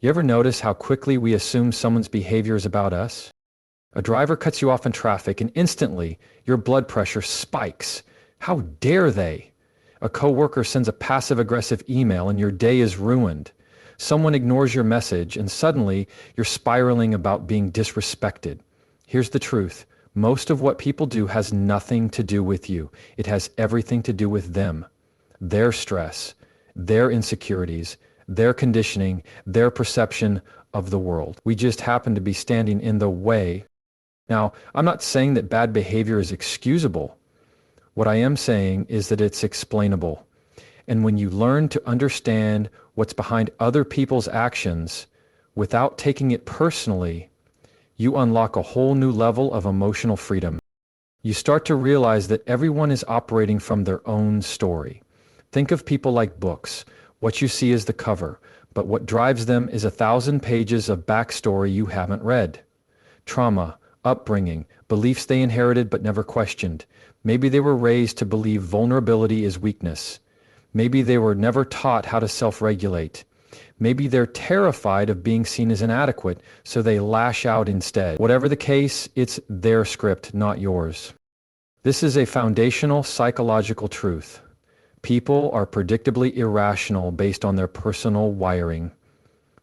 You ever notice how quickly we assume someone's behavior is about us? A driver cuts you off in traffic and instantly your blood pressure spikes. How dare they? A coworker sends a passive-aggressive email and your day is ruined. Someone ignores your message and suddenly you're spiraling about being disrespected. Here's the truth. Most of what people do has nothing to do with you. It has everything to do with them. Their stress, their insecurities, their conditioning, their perception of the world. We just happen to be standing in the way. Now, I'm not saying that bad behavior is excusable. What I am saying is that it's explainable. And when you learn to understand what's behind other people's actions without taking it personally, you unlock a whole new level of emotional freedom. You start to realize that everyone is operating from their own story. Think of people like books. What you see is the cover, but what drives them is 1,000 pages of backstory you haven't read. Trauma, upbringing, beliefs they inherited but never questioned. Maybe they were raised to believe vulnerability is weakness. Maybe they were never taught how to self-regulate. Maybe they're terrified of being seen as inadequate, so they lash out instead. Whatever the case, it's their script, not yours. This is a foundational psychological truth. People are predictably irrational based on their personal wiring.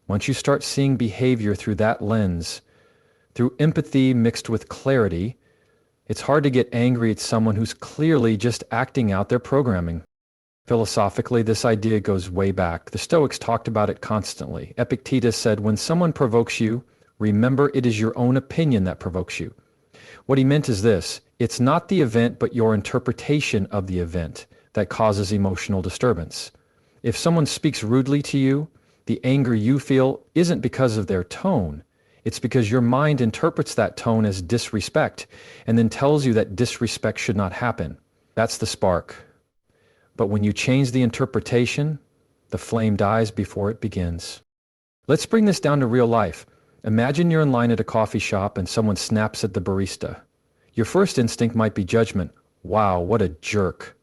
Once you start seeing behavior through that lens, through empathy mixed with clarity, it's hard to get angry at someone who's clearly just acting out their programming. Philosophically, this idea goes way back. The Stoics talked about it constantly. Epictetus said, when someone provokes you, remember it is your own opinion that provokes you. What he meant is this: it's not the event but your interpretation of the event that causes emotional disturbance. If someone speaks rudely to you, the anger you feel isn't because of their tone. It's because your mind interprets that tone as disrespect and then tells you that disrespect should not happen. That's the spark. But when you change the interpretation, the flame dies before it begins. Let's bring this down to real life. Imagine you're in line at a coffee shop and someone snaps at the barista. Your first instinct might be judgment. Wow, what a jerk.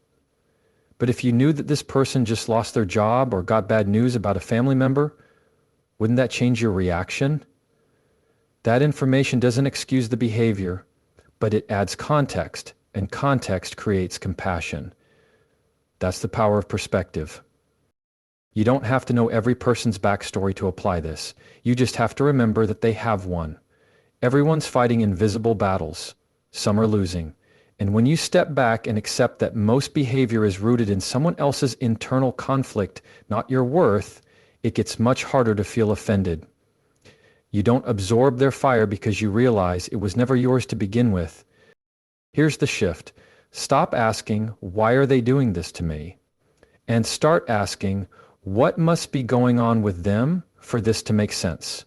But if you knew that this person just lost their job or got bad news about a family member, wouldn't that change your reaction? That information doesn't excuse the behavior, but it adds context, and context creates compassion. That's the power of perspective. You don't have to know every person's backstory to apply this. You just have to remember that they have one. Everyone's fighting invisible battles. Some are losing. And when you step back and accept that most behavior is rooted in someone else's internal conflict, not your worth, it gets much harder to feel offended. You don't absorb their fire because you realize it was never yours to begin with. Here's the shift. Stop asking, why are they doing this to me? And start asking, what must be going on with them for this to make sense?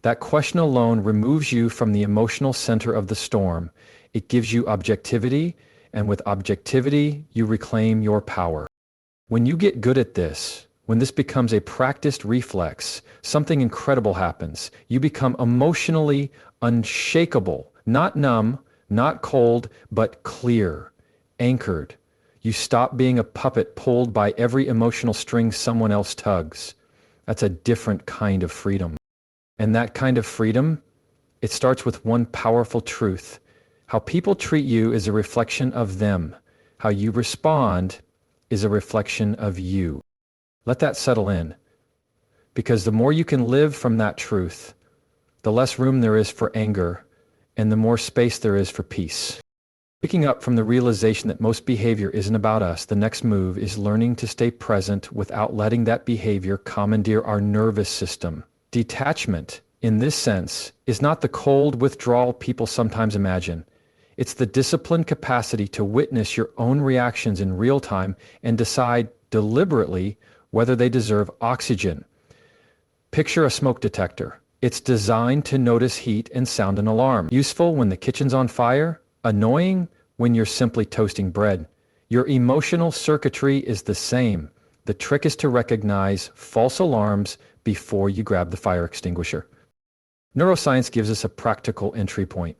That question alone removes you from the emotional center of the storm. It gives you objectivity, and with objectivity, you reclaim your power. When you get good at this, when this becomes a practiced reflex, something incredible happens. You become emotionally unshakable, not numb, not cold, but clear, anchored. You stop being a puppet pulled by every emotional string someone else tugs. That's a different kind of freedom. And that kind of freedom, it starts with one powerful truth. How people treat you is a reflection of them. How you respond is a reflection of you. Let that settle in. Because the more you can live from that truth, the less room there is for anger, and the more space there is for peace. Picking up from the realization that most behavior isn't about us, the next move is learning to stay present without letting that behavior commandeer our nervous system. Detachment, in this sense, is not the cold withdrawal people sometimes imagine. It's the disciplined capacity to witness your own reactions in real time and decide deliberately whether they deserve oxygen. Picture a smoke detector. It's designed to notice heat and sound an alarm. Useful when the kitchen's on fire, annoying when you're simply toasting bread. Your emotional circuitry is the same. The trick is to recognize false alarms before you grab the fire extinguisher. Neuroscience gives us a practical entry point.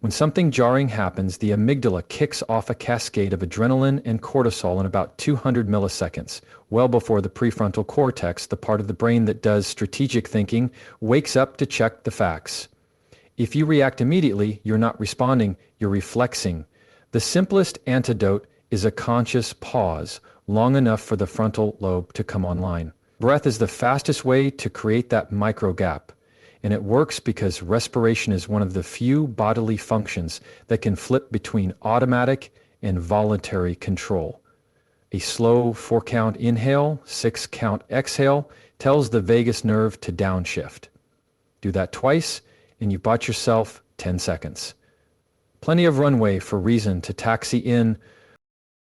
When something jarring happens, the amygdala kicks off a cascade of adrenaline and cortisol in about 200 milliseconds, well before the prefrontal cortex, the part of the brain that does strategic thinking, wakes up to check the facts. If you react immediately, you're not responding, you're reflexing. The simplest antidote is a conscious pause, long enough for the frontal lobe to come online. Breath is the fastest way to create that micro gap. And it works because respiration is one of the few bodily functions that can flip between automatic and voluntary control. A slow 4-count inhale, 6-count exhale tells the vagus nerve to downshift. Do that twice, and you've bought yourself 10 seconds. Plenty of runway for reason to taxi in.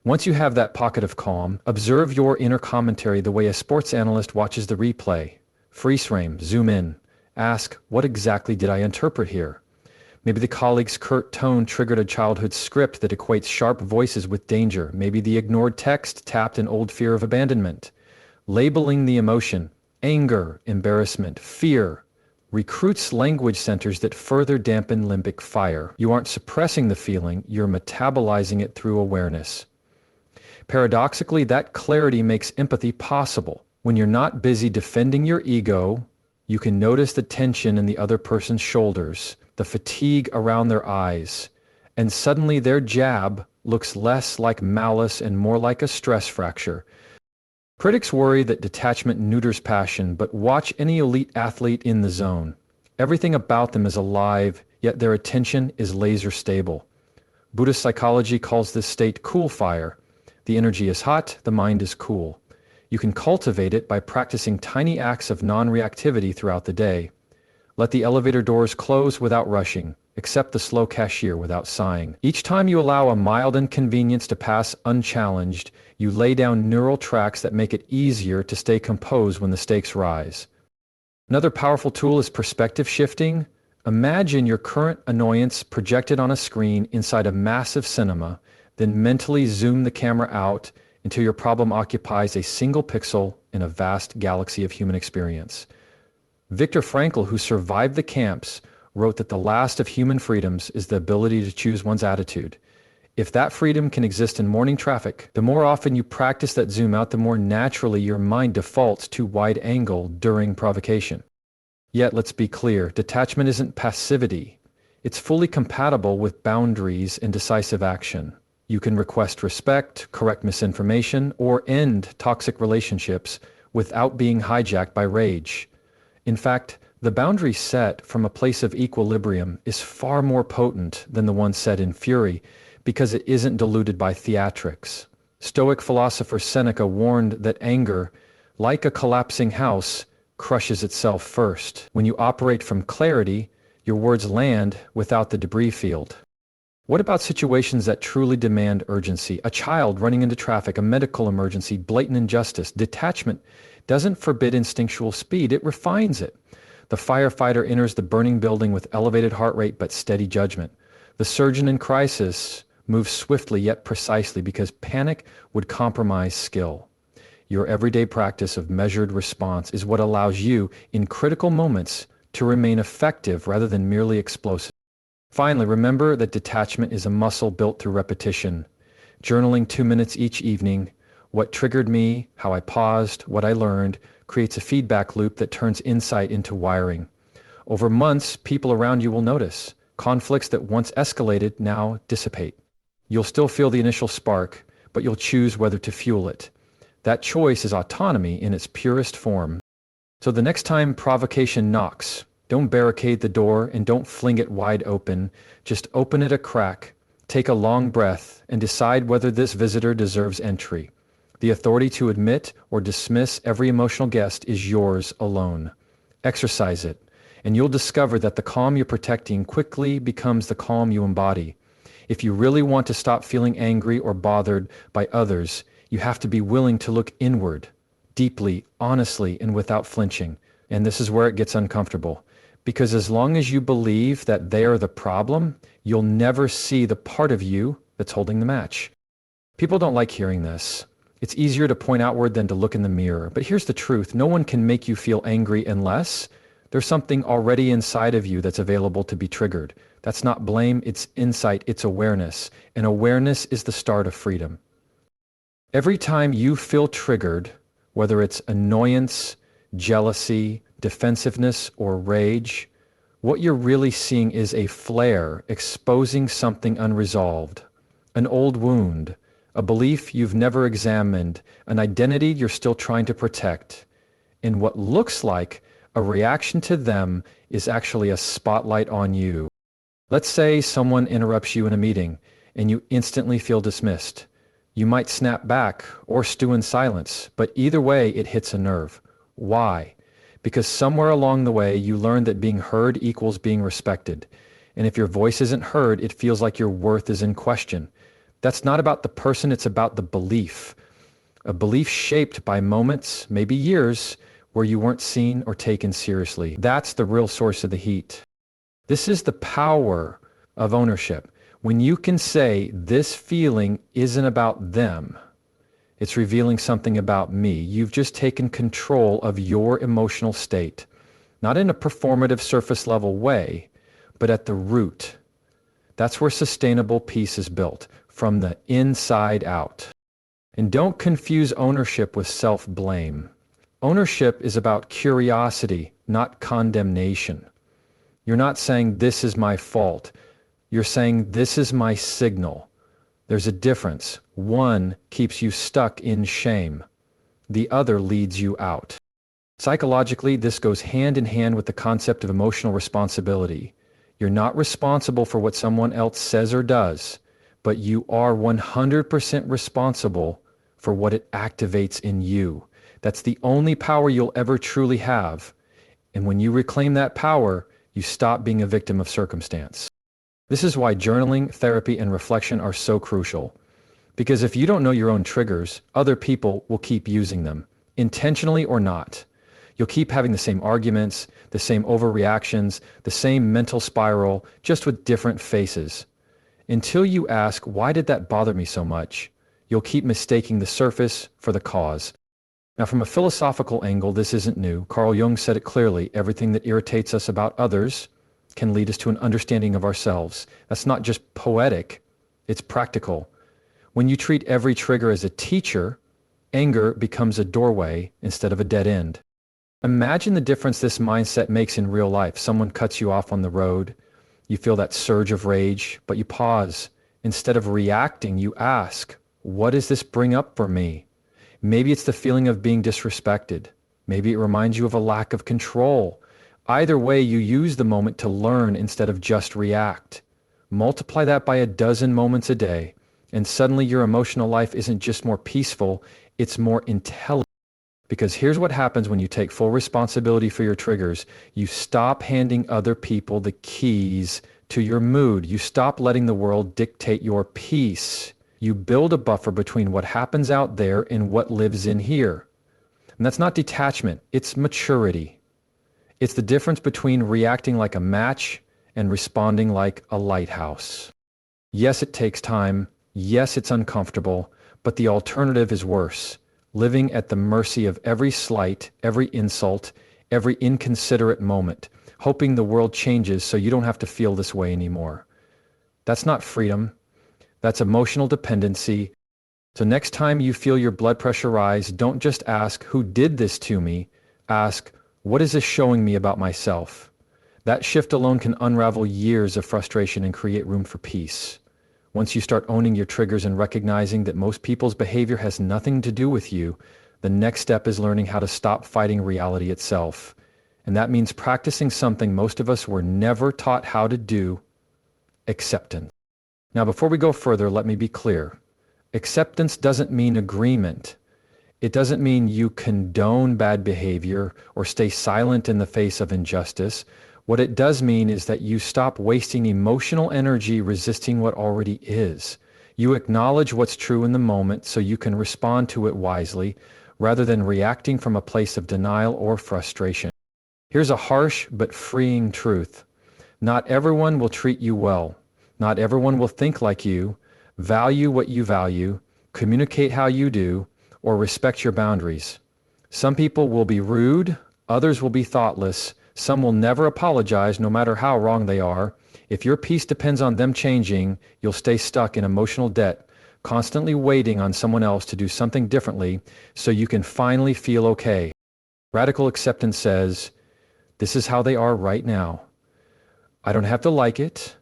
Once you have that pocket of calm, observe your inner commentary the way a sports analyst watches the replay. Freeze frame, zoom in. Ask, what exactly did I interpret here? Maybe the colleague's curt tone triggered a childhood script that equates sharp voices with danger. Maybe the ignored text tapped an old fear of abandonment. Labeling the emotion, anger, embarrassment, fear, recruits language centers that further dampen limbic fire. You aren't suppressing the feeling, you're metabolizing it through awareness. Paradoxically, that clarity makes empathy possible. When you're not busy defending your ego, you can notice the tension in the other person's shoulders, the fatigue around their eyes, and suddenly their jab looks less like malice and more like a stress fracture. Critics worry that detachment neuters passion, but watch any elite athlete in the zone. Everything about them is alive, yet their attention is laser stable. Buddhist psychology calls this state cool fire. The energy is hot, the mind is cool. You can cultivate it by practicing tiny acts of non-reactivity throughout the day. Let the elevator doors close without rushing. Accept the slow cashier without sighing. Each time you allow a mild inconvenience to pass unchallenged, you lay down neural tracks that make it easier to stay composed when the stakes rise. Another powerful tool is perspective shifting. Imagine your current annoyance projected on a screen inside a massive cinema, then mentally zoom the camera out until your problem occupies a single pixel in a vast galaxy of human experience. Viktor Frankl, who survived the camps, wrote that the last of human freedoms is the ability to choose one's attitude. If that freedom can exist in morning traffic, the more often you practice that zoom out, the more naturally your mind defaults to wide angle during provocation. Yet, let's be clear, detachment isn't passivity. It's fully compatible with boundaries and decisive action. You can request respect, correct misinformation, or end toxic relationships without being hijacked by rage. In fact, the boundary set from a place of equilibrium is far more potent than the one set in fury because it isn't diluted by theatrics. Stoic philosopher Seneca warned that anger, like a collapsing house, crushes itself first. When you operate from clarity, your words land without the debris field. What about situations that truly demand urgency? A child running into traffic, a medical emergency, blatant injustice. Detachment doesn't forbid instinctual speed, it refines it. The firefighter enters the burning building with elevated heart rate but steady judgment. The surgeon in crisis moves swiftly yet precisely because panic would compromise skill. Your everyday practice of measured response is what allows you, in critical moments, to remain effective rather than merely explosive. Finally, remember that detachment is a muscle built through repetition. Journaling 2 minutes each evening, what triggered me, how I paused, what I learned, creates a feedback loop that turns insight into wiring. Over months, people around you will notice. Conflicts that once escalated now dissipate. You'll still feel the initial spark, but you'll choose whether to fuel it. That choice is autonomy in its purest form. So the next time provocation knocks, don't barricade the door and don't fling it wide open. Just open it a crack, take a long breath, and decide whether this visitor deserves entry. The authority to admit or dismiss every emotional guest is yours alone. Exercise it, and you'll discover that the calm you're protecting quickly becomes the calm you embody. If you really want to stop feeling angry or bothered by others, you have to be willing to look inward, deeply, honestly, and without flinching. And this is where it gets uncomfortable. Because as long as you believe that they are the problem, you'll never see the part of you that's holding the match. People don't like hearing this. It's easier to point outward than to look in the mirror. But here's the truth. No one can make you feel angry unless There's something already inside of you that's available to be triggered. That's not blame, it's insight, it's awareness. And awareness is the start of freedom. Every time you feel triggered, whether it's annoyance, jealousy, defensiveness, or rage, what you're really seeing is a flare exposing something unresolved, an old wound, a belief you've never examined, an identity you're still trying to protect. And what looks like a reaction to them is actually a spotlight on you. Let's say someone interrupts you in a meeting and you instantly feel dismissed. You might snap back or stew in silence, but either way it hits a nerve. Why? Because somewhere along the way you learned that being heard equals being respected. And if your voice isn't heard, it feels like your worth is in question. That's not about the person, it's about the belief. A belief shaped by moments, maybe years, where you weren't seen or taken seriously. That's the real source of the heat. This is the power of ownership. When you can say, this feeling isn't about them, it's revealing something about me. You've just taken control of your emotional state, not in a performative surface level way, but at the root. That's where sustainable peace is built, from the inside out. And don't confuse ownership with self-blame. Ownership is about curiosity, not condemnation. You're not saying, this is my fault. You're saying, this is my signal. There's a difference. One keeps you stuck in shame. The other leads you out. Psychologically, this goes hand in hand with the concept of emotional responsibility. You're not responsible for what someone else says or does, but you are 100% responsible for what it activates in you. That's the only power you'll ever truly have. And when you reclaim that power, you stop being a victim of circumstance. This is why journaling, therapy, and reflection are so crucial. Because if you don't know your own triggers, other people will keep using them, intentionally or not. You'll keep having the same arguments, the same overreactions, the same mental spiral, just with different faces. Until you ask, why did that bother me so much? You'll keep mistaking the surface for the cause. Now, from a philosophical angle, this isn't new. Carl Jung said it clearly, everything that irritates us about others can lead us to an understanding of ourselves. That's not just poetic, it's practical. When you treat every trigger as a teacher, anger becomes a doorway instead of a dead end. Imagine the difference this mindset makes in real life. Someone cuts you off on the road. You feel that surge of rage, but you pause. Instead of reacting, you ask, what does this bring up for me? Maybe it's the feeling of being disrespected. Maybe it reminds you of a lack of control. Either way, you use the moment to learn instead of just react. Multiply that by 12 moments a day, and suddenly your emotional life isn't just more peaceful, it's more intelligent. Because here's what happens when you take full responsibility for your triggers. You stop handing other people the keys to your mood. You stop letting the world dictate your peace. You build a buffer between what happens out there and what lives in here. And that's not detachment, it's maturity. It's the difference between reacting like a match and responding like a lighthouse. Yes, it takes time. Yes, it's uncomfortable, but the alternative is worse. Living at the mercy of every slight, every insult, every inconsiderate moment, hoping the world changes so you don't have to feel this way anymore. That's not freedom. That's emotional dependency. So next time you feel your blood pressure rise, don't just ask, who did this to me? Ask, what is this showing me about myself? That shift alone can unravel years of frustration and create room for peace. Once you start owning your triggers and recognizing that most people's behavior has nothing to do with you, the next step is learning how to stop fighting reality itself. And that means practicing something most of us were never taught how to do: acceptance. Now, before we go further, let me be clear. Acceptance doesn't mean agreement. It doesn't mean you condone bad behavior or stay silent in the face of injustice. What it does mean is that you stop wasting emotional energy resisting what already is. You acknowledge what's true in the moment so you can respond to it wisely, rather than reacting from a place of denial or frustration. Here's a harsh but freeing truth. Not everyone will treat you well. Not everyone will think like you, value what you value, communicate how you do, or respect your boundaries. Some people will be rude, others will be thoughtless, Some will never apologize no matter how wrong they are. If your peace depends on them changing, you'll stay stuck in emotional debt, constantly waiting on someone else to do something differently so you can finally feel okay. Radical acceptance says, this is how they are right now. I don't have to like it,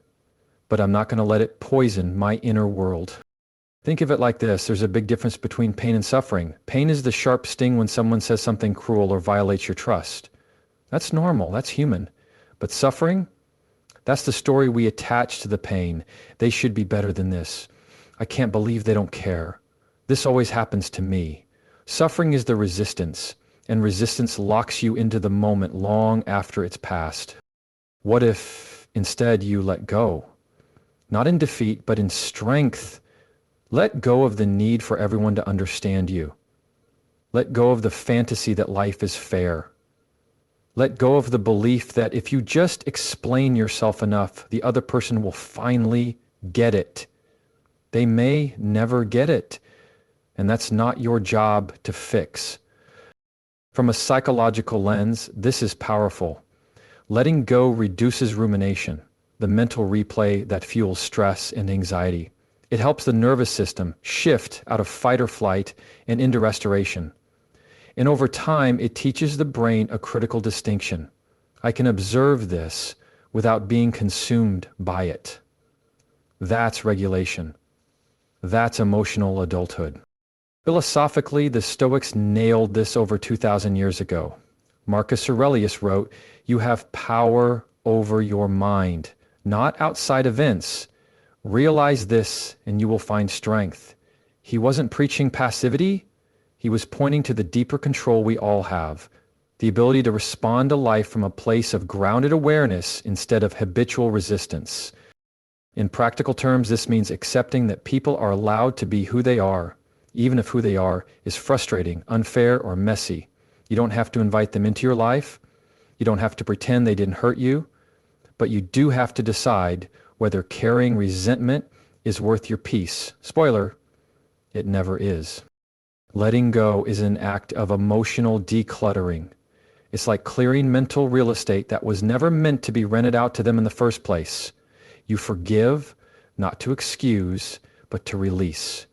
but I'm not going to let it poison my inner world. Think of it like this. There's a big difference between pain and suffering. Pain is the sharp sting when someone says something cruel or violates your trust. That's normal. That's human. But suffering, that's the story we attach to the pain. They should be better than this. I can't believe they don't care. This always happens to me. Suffering is the resistance, and resistance locks you into the moment long after it's passed. What if instead you let go? Not in defeat, but in strength. Let go of the need for everyone to understand you. Let go of the fantasy that life is fair. Let go of the belief that if you just explain yourself enough, the other person will finally get it. They may never get it, and that's not your job to fix. From a psychological lens, this is powerful. Letting go reduces rumination, the mental replay that fuels stress and anxiety. It helps the nervous system shift out of fight or flight and into restoration. And over time, it teaches the brain a critical distinction. I can observe this without being consumed by it. That's regulation. That's emotional adulthood. Philosophically, the Stoics nailed this over 2,000 years ago. Marcus Aurelius wrote, "You have power over your mind, not outside events. Realize this and you will find strength." He wasn't preaching passivity. He was pointing to the deeper control we all have, the ability to respond to life from a place of grounded awareness instead of habitual resistance. In practical terms, this means accepting that people are allowed to be who they are, even if who they are is frustrating, unfair, or messy. You don't have to invite them into your life. You don't have to pretend they didn't hurt you, but you do have to decide whether carrying resentment is worth your peace. Spoiler, it never is. Letting go is an act of emotional decluttering. It's like clearing mental real estate that was never meant to be rented out to them in the first place. You forgive, not to excuse, but to release.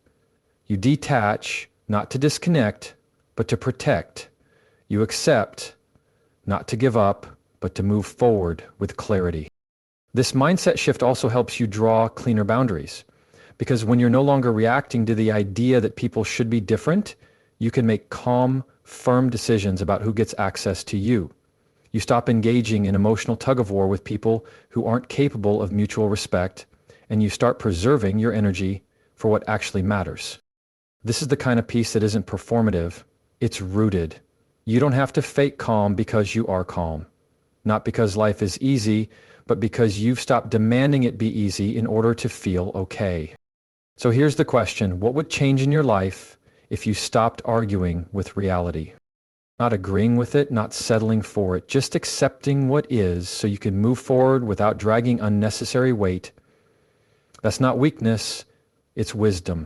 You detach, not to disconnect, but to protect. You accept, not to give up, but to move forward with clarity. This mindset shift also helps you draw cleaner boundaries, because when you're no longer reacting to the idea that people should be different, you can make calm, firm decisions about who gets access to you. You stop engaging in emotional tug-of-war with people who aren't capable of mutual respect, and you start preserving your energy for what actually matters. This is the kind of peace that isn't performative, it's rooted. You don't have to fake calm because you are calm. Not because life is easy, but because you've stopped demanding it be easy in order to feel okay. So here's the question: what would change in your life if you stopped arguing with reality? Not agreeing with it, not settling for it, just accepting what is so you can move forward without dragging unnecessary weight. That's not weakness, it's wisdom.